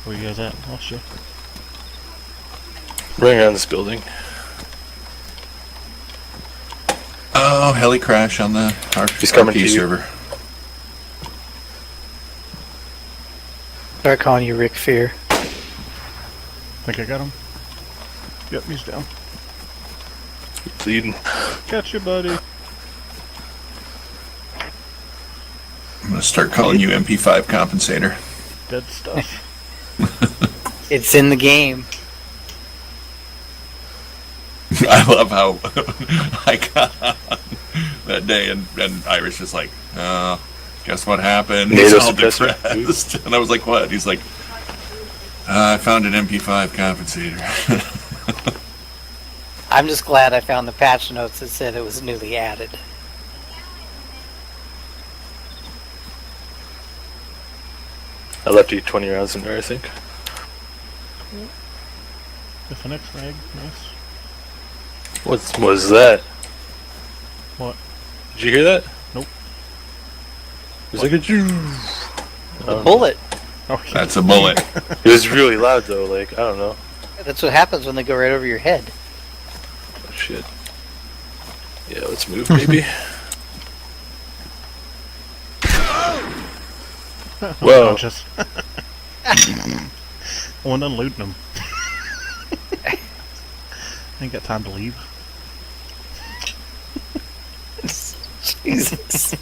Where you guys at? Lost you. Running around this building. Oh, heli crash on the He's coming to RP you. server. Start calling you Rick Fear. Think I got him? Yep, he's down. He's leading. Catch you, buddy. I'm gonna start calling you MP5 compensator. Dead stuff. It's in the game. I love how I got on that day and Irish just like, guess what happened? He's all depressed. And I was like, what? He's like, I found an MP5 compensator. I'm just glad I found the patch notes that said it was newly added. I left you 20 rounds in there, I think. If an X-Rag, nice. What was that? What? Did you hear that? Nope. It was like a Jew. A bullet. Okay. That's a bullet. It was really loud though, like, I don't know. That's what happens when they go right over your head. Oh, shit. Yeah, let's move, baby. Whoa. Just. One done looting them. Ain't got time to leave. Jesus.